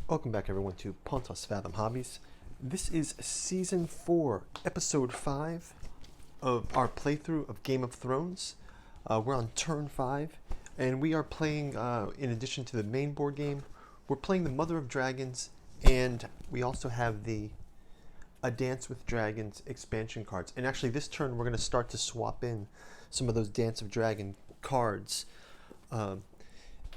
Welcome back everyone to Pontos Fathom Hobbies. This is Season 4, Episode 5 of our playthrough of Game of Thrones. We're on Turn 5, and we are playing, in addition to the main board game, we're playing the Mother of Dragons, and we also have the A Dance with Dragons expansion cards. And actually this turn we're going to start to swap in some of those Dance of Dragon cards.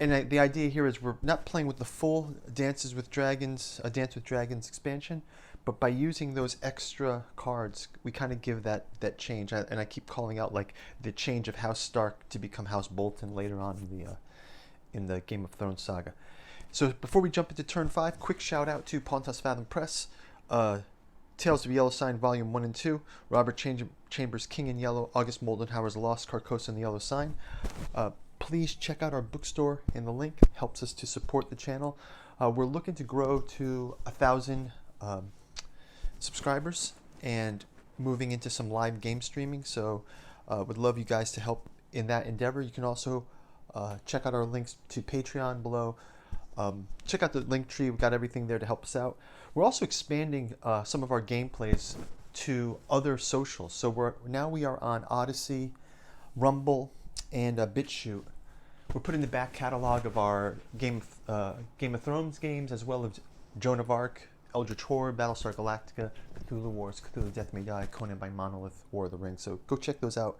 And the idea here is we're not playing with the full Dances with Dragons, a Dance with Dragons expansion, but by using those extra cards, we kind of give that change. And I keep calling out like the change of House Stark to become House Bolton later on in the Game of Thrones saga. So before we jump into Turn 5, quick shout out to Pontos Fathom Press, Tales of Yellow Sign Volume 1 and 2, Robert Chambers' King in Yellow, August Moldenhauer's Lost Carcosa and the Yellow Sign. Please check out our bookstore in the link. It helps us to support the channel. We're looking to grow to 1,000 subscribers and moving into some live game streaming. So would love you guys to help in that endeavor. You can also check out our links to Patreon below. Check out the link tree. We've got everything there to help us out. We're also expanding some of our gameplays to other socials. So we are on Odyssey, Rumble, and BitChute. We're putting the back catalog of our Game of Thrones games, as well as Joan of Arc, Eldritch Horror, Battlestar Galactica, Cthulhu Wars, Cthulhu Death May Die, Conan by Monolith, War of the Rings. So go check those out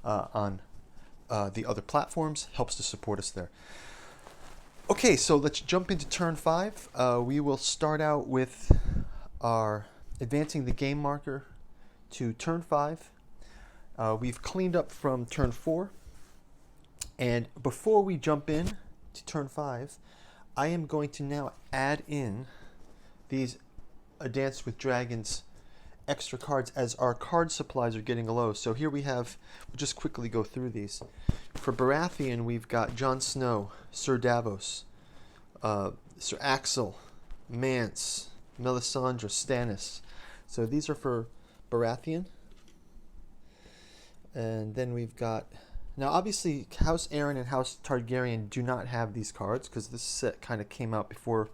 on the other platforms. Helps to support us there. Okay, so let's jump into Turn 5. We will start out with our advancing the game marker to Turn 5. We've cleaned up from Turn 4. And before we jump in to Turn 5, I am going to now add in these A Dance with Dragons extra cards as our card supplies are getting low. So here we have, we'll just quickly go through these. For Baratheon, we've got Jon Snow, Sir Davos, Sir Axel, Mance, Melisandre, Stannis. So these are for Baratheon. And then we've got, now obviously House Aaron and House Targaryen do not have these cards because this set kind of came out before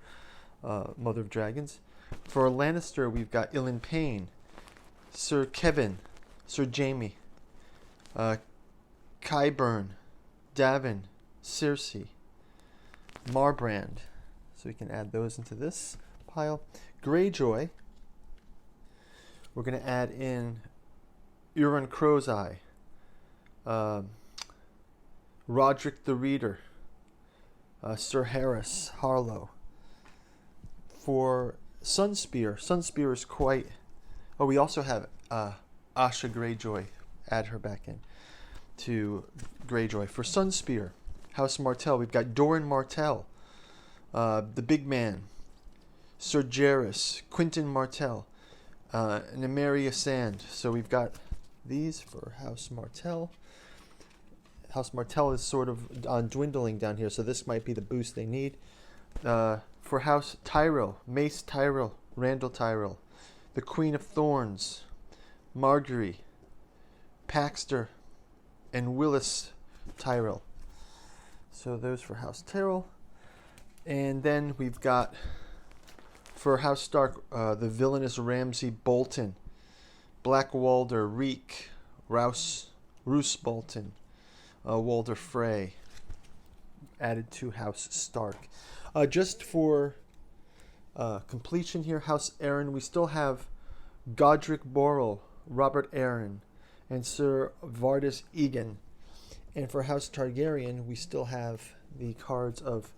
Mother of Dragons. For Lannister, we've got Ilan Payne, Sir Kevin, Sir Jaime, Qyburn, Davin, Cersei, Marbrand. So we can add those into this pile. Greyjoy, we're going to add in Euron Crowseye, Roderick the Reader, Sir Harris Harlow. For Sunspear is quite... Oh, we also have Asha Greyjoy. Add her back in to Greyjoy. For Sunspear, House Martell, we've got Doran Martell, the Big Man, Sir Jairus, Quentin Martell, Nymeria Sand. So we've got these for House Martell. House Martell is sort of dwindling down here, so this might be the boost they need. For House Tyrell, Mace Tyrell, Randall Tyrell, the Queen of Thorns, Margaery, Paxter, and Willis Tyrell. So those for House Tyrell. And then we've got, for House Stark, the villainous Ramsay Bolton, Black Walder, Reek, Roose Bolton, Walder Frey, added to House Stark. Just for completion here, House Aaron, we still have Godric Borrell, Robert Aaron, and Sir Vardis Egan. And for House Targaryen, we still have the cards of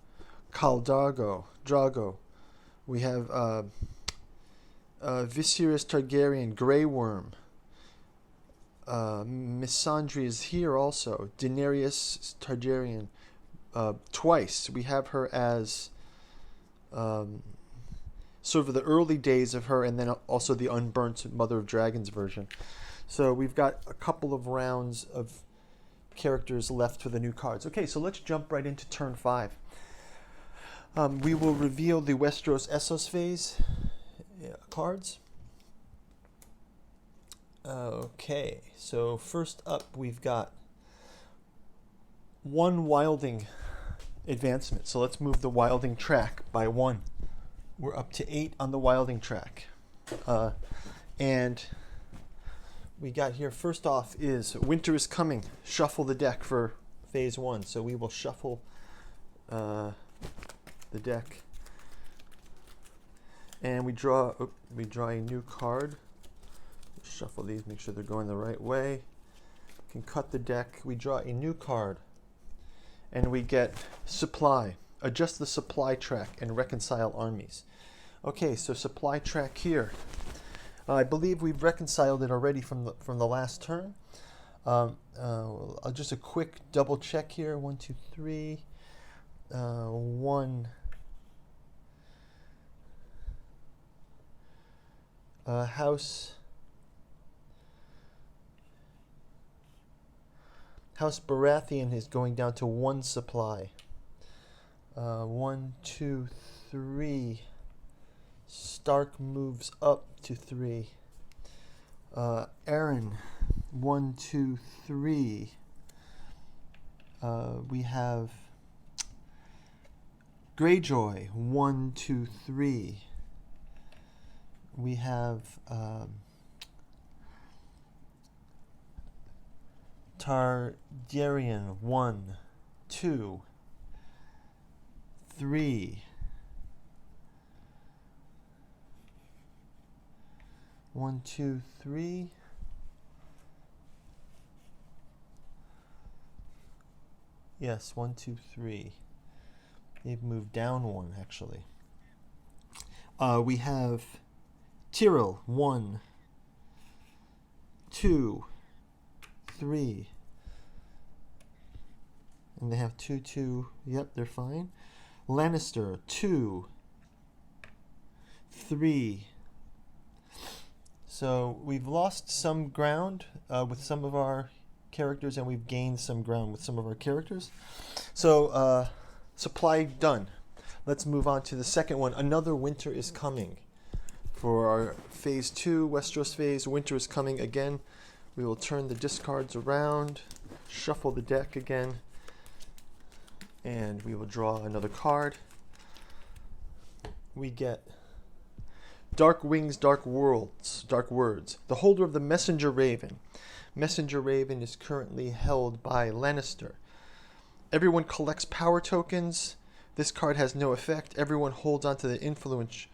Khal Drago. We have Viserys Targaryen, Grey Worm. Missandre is here also. Daenerys Targaryen. Twice. We have her as sort of the early days of her, and then also the unburnt Mother of Dragons version. So we've got a couple of rounds of characters left for the new cards. Okay, so let's jump right into Turn 5. We will reveal the Westeros Essos phase cards. Okay, so first up we've got one Wilding advancement. So let's move the Wilding track by one. We're up to 8 on the wilding track. And we got here, first off, is Winter is Coming. Shuffle the deck for phase 1. So we will shuffle the deck. And we draw a new card. Shuffle these, make sure they're going the right way. Can cut the deck. We draw a new card. And we get supply. Adjust the supply track and reconcile armies. Okay, so supply track here. I believe we've reconciled it already from the last turn. Just a quick double check here. 1, 2, 3. 1. House Baratheon is going down to 1 supply. 1, 2, 3. Stark moves up to 3. Aaron, 1, 2, 3. We have Greyjoy, 1, 2, 3. We have Targaryen, 1, 2, 3. 1, 2, 3. Yes, 1, 2, 3. They've moved down 1 actually. We have Tyrell, 1, 2, 3. And they have 2, 2. Yep, they're fine. Lannister, 2, 3. So we've lost some ground with some of our characters, and we've gained some ground with some of our characters. So supply done. Let's move on to the second one. Another Winter is Coming. For our phase 2, Westeros phase, Winter is Coming again. We will turn the discards around, shuffle the deck again, and we will draw another card. We get Dark Wings, Dark Words. The holder of the Messenger Raven. Messenger Raven is currently held by Lannister. Everyone collects power tokens. This card has no effect. Everyone holds onto the influence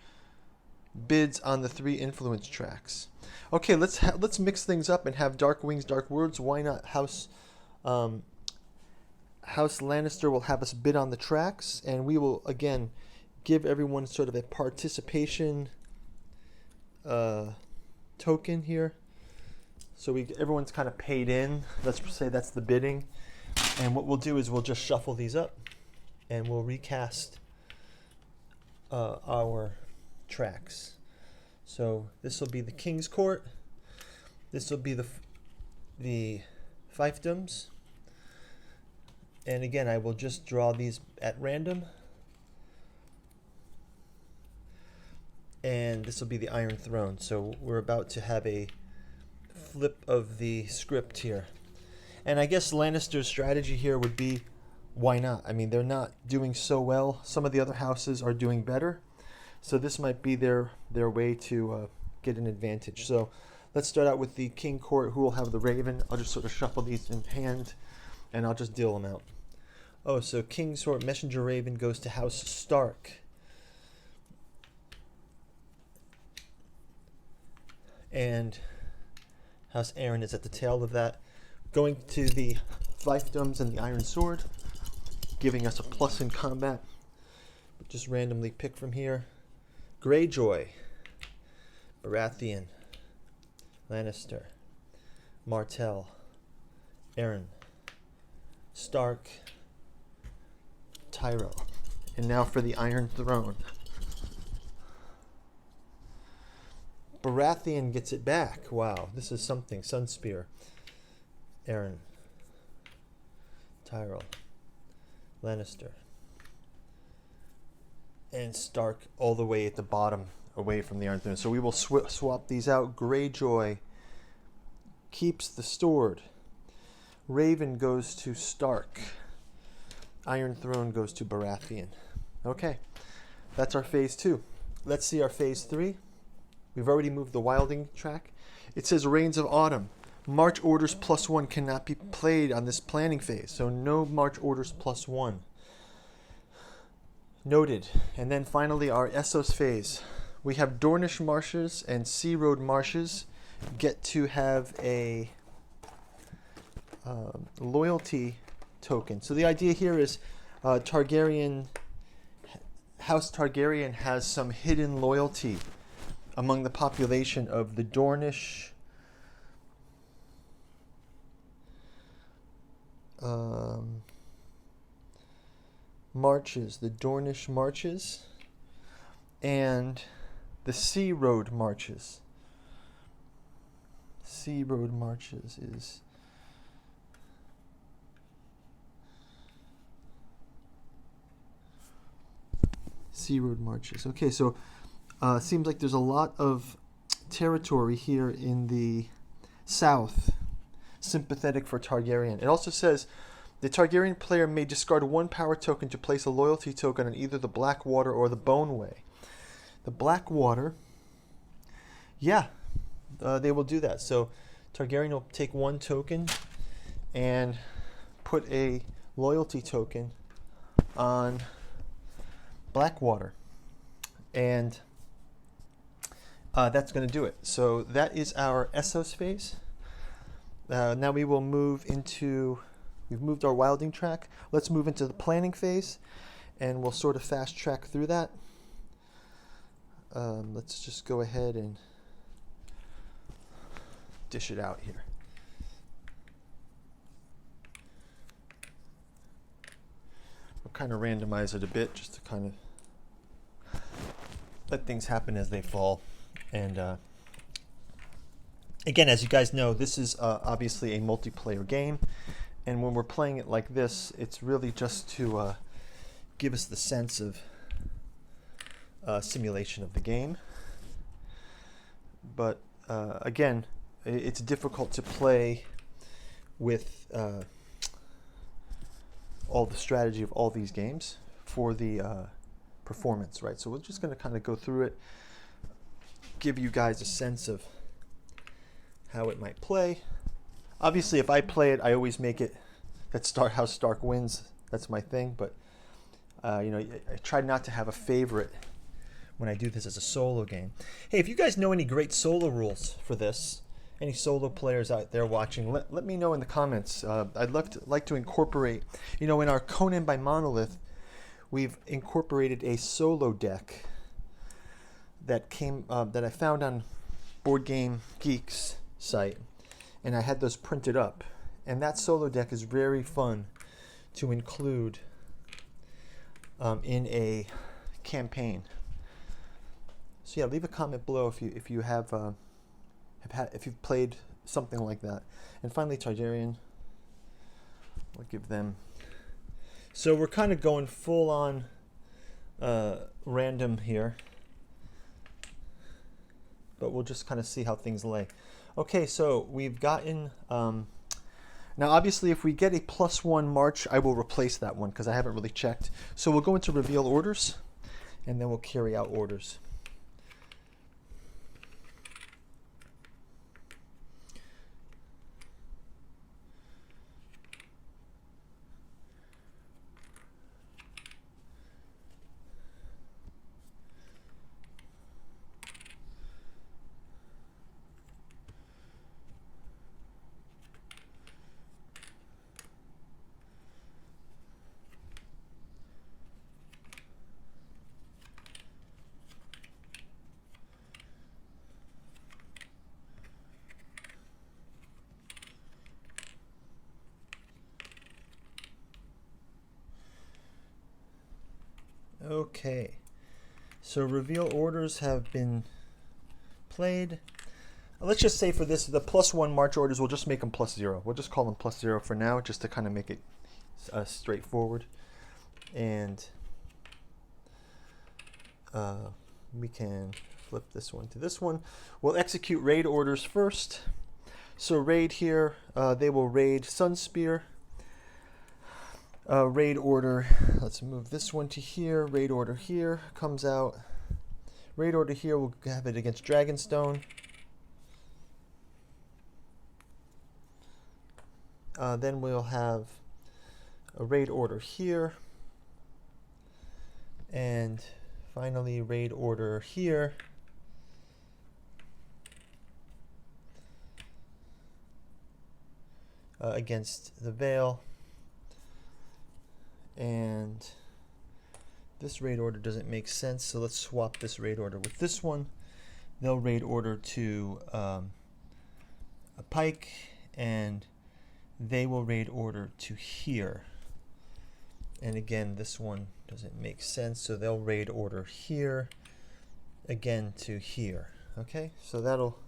bids on the 3 influence tracks. Okay, let's mix things up and have Dark Wings, Dark Words. Why not? House Lannister will have us bid on the tracks, and we will again give everyone sort of a participation token here. So everyone's kind of paid in. Let's say that's the bidding. And what we'll do is we'll just shuffle these up, and we'll recast our tracks. So this will be the King's Court. This will be the fiefdoms. And again, I will just draw these at random. And this will be the Iron Throne. So we're about to have a flip of the script here. And I guess Lannister's strategy here would be, why not? I mean, they're not doing so well. Some of the other houses are doing better. So this might be their way to get an advantage. So let's start out with the King Court, who will have the Raven. I'll just sort of shuffle these in hand, and I'll just deal them out. Oh, so King's Court, Messenger Raven goes to House Stark. And House Aaron is at the tail of that. Going to the fiefdoms and the Iron Sword, giving us a plus in combat. Just randomly pick from here. Greyjoy, Baratheon, Lannister, Martell, Aaron, Stark, Tyrell. And now for the Iron Throne. Baratheon gets it back. Wow, this is something. Sunspear, Aaron, Tyrell, Lannister, and Stark all the way at the bottom away from the Iron Throne. So we will swap these out. Greyjoy keeps the sword. Raven goes to Stark. Iron Throne goes to Baratheon. Okay, that's our phase 2. let's see our phase 3. We've already moved the wilding track. It says Reigns of Autumn. March orders +1 cannot be played on this planning phase. So no March orders +1. Noted. And then finally our Essos phase. We have Dornish Marshes and Sea Road Marshes get to have a loyalty token. So the idea here is House Targaryen has some hidden loyalty among the population of the Dornish marches, and the Sea Road Marches. Sea Road Marches is Sea Road Marches. Okay, so seems like there's a lot of territory here in the south sympathetic for Targaryen. It also says the Targaryen player may discard 1 power token to place a loyalty token on either the Blackwater or the Boneway. The Blackwater, yeah, they will do that. So Targaryen will take 1 token and put a loyalty token on Blackwater. And that's going to do it. So that is our Essos phase. Now we will move into, we've moved our wilding track. Let's move into the planning phase, and we'll sort of fast track through that. Let's just go ahead and dish it out here. We'll kind of randomize it a bit just to kind of let things happen as they fall. And again, as you guys know, this is obviously a multiplayer game, and when we're playing it like this, it's really just to give us the sense of simulation of the game. But again, it's difficult to play with all the strategy of all these games for the performance, right? So we're just going to kind of go through it, give you guys a sense of how it might play. Obviously, if I play it, I always make it that House Stark wins. That's my thing. But you know, I try not to have a favorite when I do this as a solo game. Hey, if you guys know any great solo rules for this, any solo players out there watching, let me know in the comments. I'd like to incorporate, you know, in our Conan by Monolith, we've incorporated a solo deck that I found on Boardgame Geek's site, and I had those printed up. And that solo deck is very fun to include in a campaign. So yeah, leave a comment below if you have if you've played something like that. And finally, Targaryen. We'll give them. So we're kind of going full on random here, but we'll just kind of see how things lay. Okay, so we've gotten. Now, obviously, if we get a +1 March, I will replace that one because I haven't really checked. So we'll go into reveal orders, and then we'll carry out orders. Okay, so reveal orders have been played. Let's just say for this, the +1 March orders, we'll just make them +0. We'll just call them +0 for now, just to kind of make it straightforward. And we can flip this one to this one. We'll execute raid orders first. So raid here, they will raid Sunspear. Raid order, let's move this one to here. Raid order here comes out. Raid order here, we'll have it against Dragonstone. Then we'll have a raid order here. And finally, raid order here. Against the Vale. And this raid order doesn't make sense, so let's swap this raid order with this one. They'll raid order to a Pike, and they will raid order to here. And again, this one doesn't make sense, so they'll raid order here, again to here. Okay, so that'll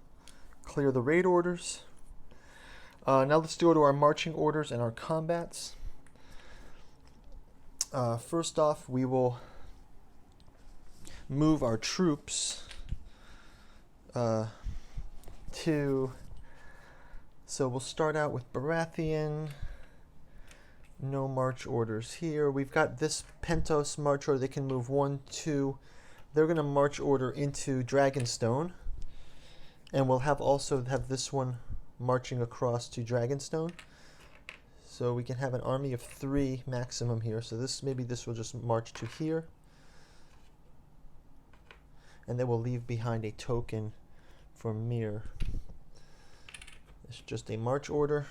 clear the raid orders. Now let's go to our marching orders and our combats. First off, we will move our troops so we'll start out with Baratheon. No march orders here. We've got this Pentos march order. They can move 1, 2. They're going to march order into Dragonstone. And we'll also have this one marching across to Dragonstone. So we can have an army of 3 maximum here. So maybe this will just march to here. And then we'll leave behind a token for Mir. It's just a march order.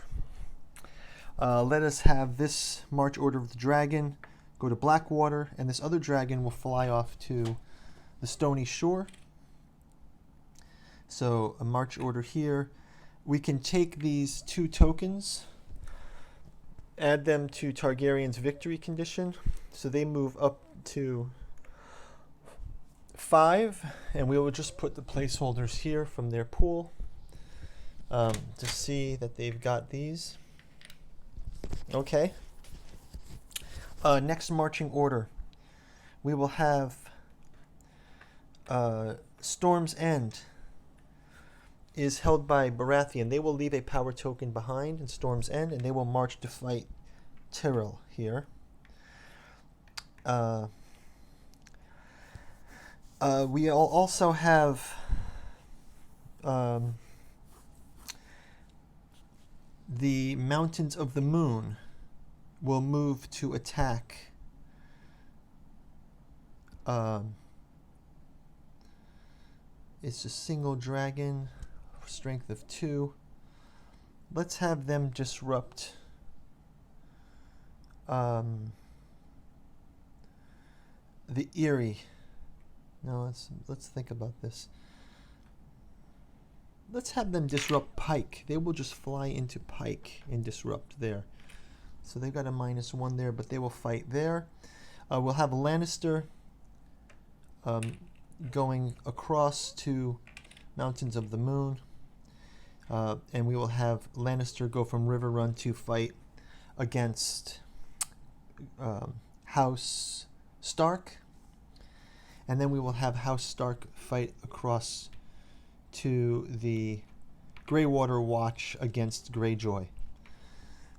Let us have this march order of the dragon go to Blackwater, and this other dragon will fly off to the Stony Shore. So a march order here. We can take these 2 tokens, add them to Targaryen's victory condition, so they move up to 5, and we will just put the placeholders here from their pool to see that they've got these. Okay. Next marching order, we will have Storm's End is held by Baratheon. They will leave a power token behind in Storm's End, and they will march to fight Terrell here. We also have the Mountains of the Moon will move to attack it's a single dragon, strength of 2. Let's have them disrupt the Eyrie. No, let's think about this. Let's have them disrupt Pike. They will just fly into Pike and disrupt there. So they've got a -1 there, but they will fight there. We'll have Lannister going across to Mountains of the Moon. And we will have Lannister go from River Run to fight against House Stark. And then we will have House Stark fight across to the Greywater Watch against Greyjoy.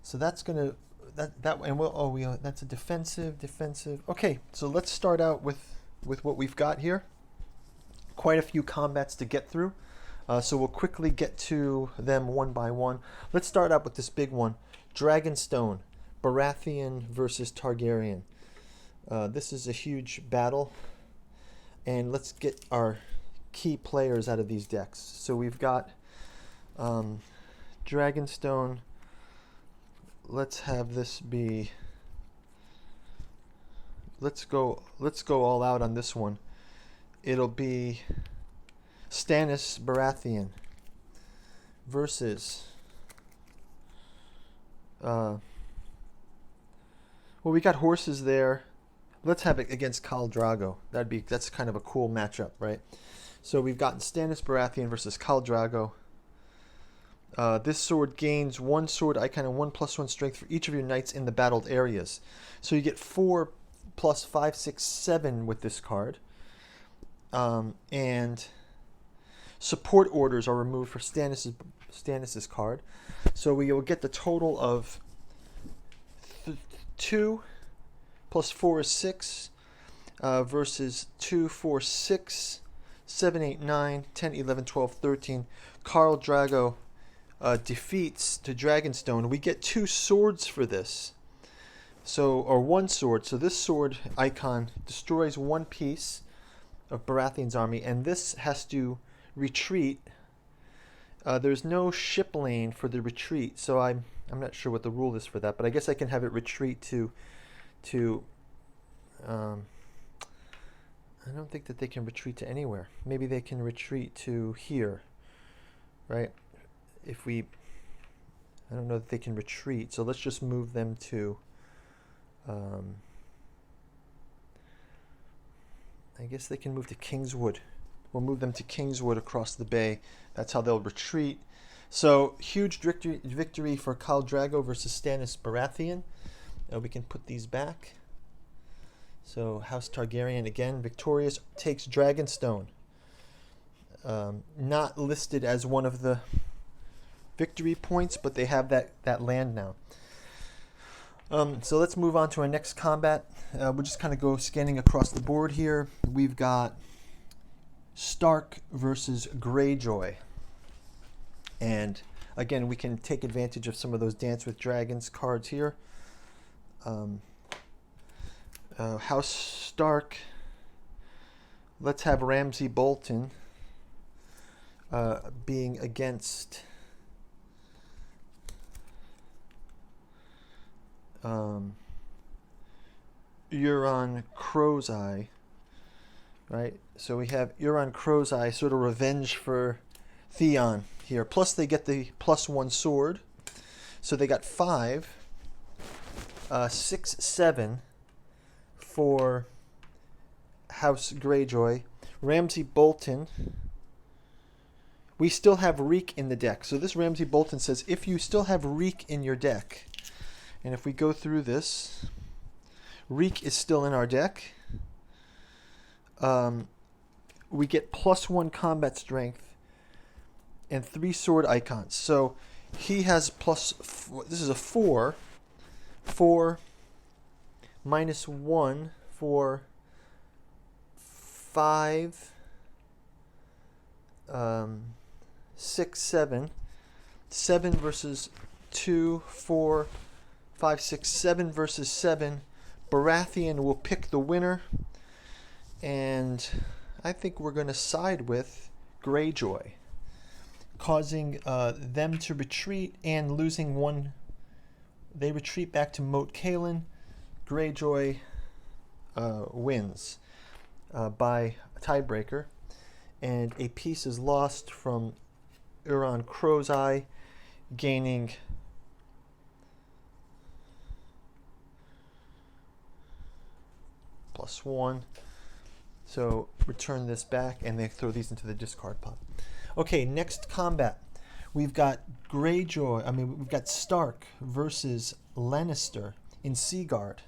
So that's gonna that's a defensive. Okay, so let's start out with what we've got here. Quite a few combats to get through, so we'll quickly get to them one by one. Let's start out with this big one: Dragonstone, Baratheon versus Targaryen. This is a huge battle, and let's get our key players out of these decks. So we've got Dragonstone. Let's have this be. Let's go all out on this one. It'll be Stannis Baratheon versus well, we got horses there. Let's have it against Khal Drogo. That's kind of a cool matchup, right? So we've gotten Stannis Baratheon versus Khal Drogo. This sword gains 1 sword icon and 1 +1 strength for each of your knights in the battled areas. So you get 4 + 5, 6, 7 with this card. And support orders are removed for Stannis's card. So we will get the total of 2 + 4 is 6 versus 2, 4, 6. 7, 8, 9, 10, 11, 12, 13. Khal Drogo defeats to Dragonstone. We get 2 swords for this. So, or 1 sword. So this sword icon destroys 1 piece of Baratheon's army, and this has to retreat. There's no ship lane for the retreat, so I'm not sure what the rule is for that, but I guess I can have it retreat to I don't think that they can retreat to anywhere. Maybe they can retreat to here, right? I don't know that they can retreat, so let's just move them to I guess they can move to Kingswood. We'll move them to Kingswood across the bay. That's how they'll retreat. So, huge victory for Khal Drogo versus Stannis Baratheon. We can put these back. So, House Targaryen again victorious, takes Dragonstone. Not listed as one of the victory points, but they have that land now. So let's move on to our next combat. We'll just kind of go scanning across the board here. We've got Stark versus Greyjoy. And again, we can take advantage of some of those Dance with Dragons cards here. House Stark. Let's have Ramsay Bolton being against Euron Crow's Eye, right? So we have Euron Crow's Eye, sort of revenge for Theon here. Plus they get the +1 sword. So they got 5, 6, 7 for House Greyjoy. Ramsay Bolton. We still have Reek in the deck. So this Ramsay Bolton says if you still have Reek in your deck, and if we go through this, Reek is still in our deck. We get +1 combat strength and 3 sword icons. So he has this is a 4. 4 -1 for 5, 6, 7. 7 versus 2, 4, 5, 6, 7 versus 7. Baratheon will pick the winner. And I think we're going to side with Greyjoy, causing them to retreat and losing 1. They retreat back to Moat Cailin. Greyjoy wins by a tiebreaker. And a piece is lost from Euron Crow's Eye, gaining +1. So return this back, and they throw these into the discard pile. Okay, next combat. We've got we've got Stark versus Lannister in Seaguard.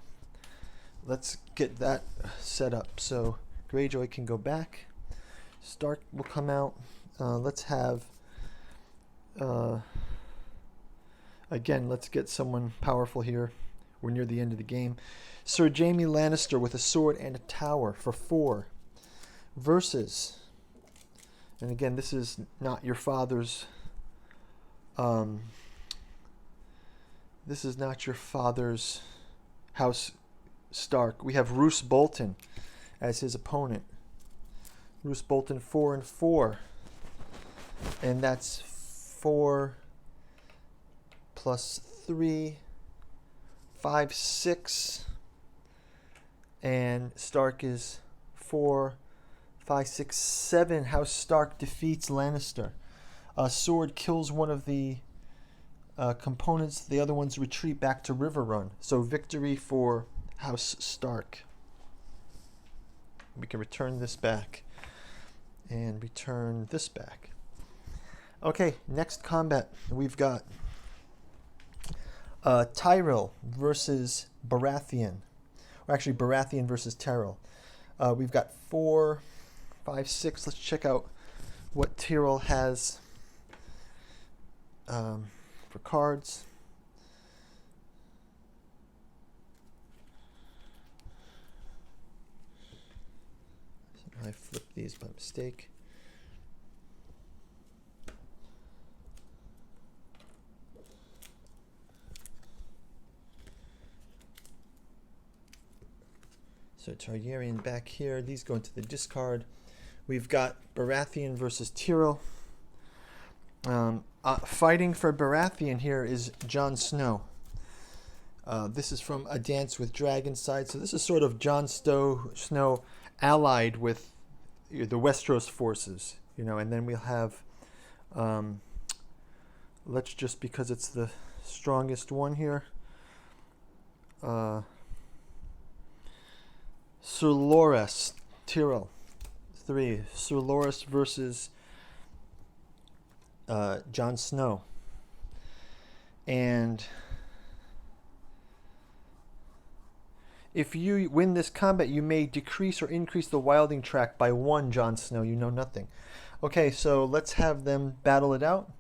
Let's get that set up. So Greyjoy can go back. Stark will come out. Let's have again, let's get someone powerful here. We're near the end of the game. Sir Jaime Lannister with a sword and a tower for 4 versus, and again, this is not your father's House Stark. We have Roose Bolton as his opponent. Roose Bolton 4 and 4, and that's 4 + 3, 5, 6, and Stark is 4, 5, 6, 7. House Stark defeats Lannister. A sword kills one of the components. The other ones retreat back to River Run. So victory for House Stark. We can return this back and return this back. Okay, next combat. We've got Tyrell versus Baratheon. Or actually, Baratheon versus Terrell. We've got 4, 5, 6. Let's check out what Terrell has for cards. So I flip these by mistake. So Targaryen back here. These go into the discard. We've got Baratheon versus Tyrell. Fighting for Baratheon here is Jon Snow. This is from A Dance with Dragons side. So this is sort of Jon Snow allied with the Westeros forces, and then we'll have, let's just, because it's the strongest one here, Sir Loras, Tyrell, 3. Sir Loras versus Jon Snow. And if you win this combat, you may decrease or increase the wilding track by 1, Jon Snow. You know nothing. Okay, so let's have them battle it out.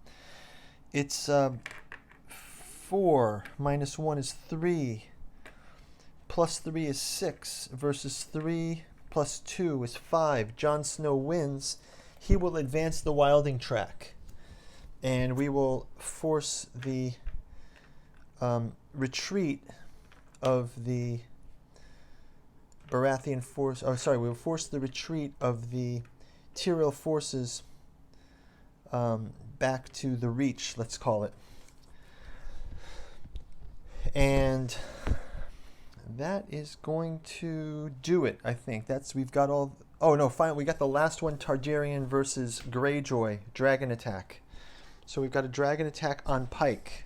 It's 4 minus 1 is 3. Plus 3 is 6 versus 3 plus 2 is 5. Jon Snow wins. He will advance the wilding track. And we will force the retreat of the Baratheon force. Oh, sorry, we will force the retreat of the Tyrell forces back to the Reach, let's call it. And that is going to do it, I think. We've got all. Oh no, finally we got the last one, Targaryen versus Greyjoy, dragon attack. So we've got a dragon attack on Pike.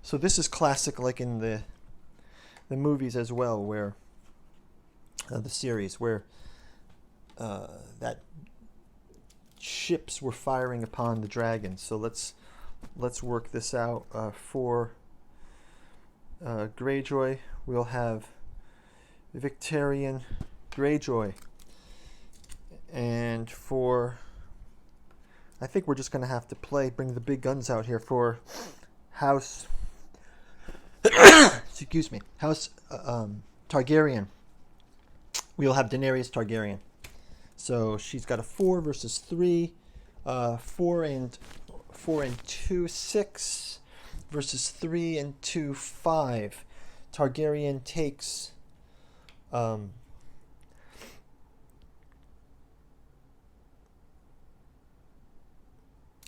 So this is classic, like in the movies as well, where the series where that ships were firing upon the dragons. So let's work this out. For Greyjoy, we'll have Victorian Greyjoy, and for, I think we're just going to have to bring the big guns out here for House excuse me, House Targaryen. We'll have Daenerys Targaryen. So she's got a 4 versus 3, 4 and 2, 6 versus 3 and 2, 5. Targaryen takes and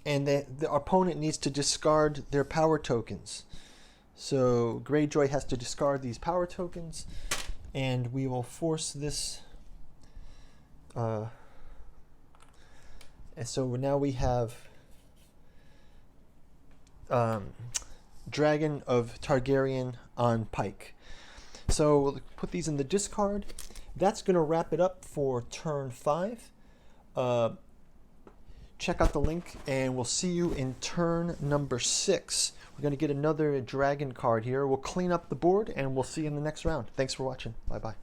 the opponent needs to discard their power tokens. So Greyjoy has to discard these power tokens, and we will force this. And so now we have Dragon of Targaryen on Pike. So we'll put these in the discard. That's going to wrap it up for turn 5. Check out the link, and we'll see you in turn number 6. We're going to get another dragon card here. We'll clean up the board, and we'll see you in the next round. Thanks for watching. Bye-bye.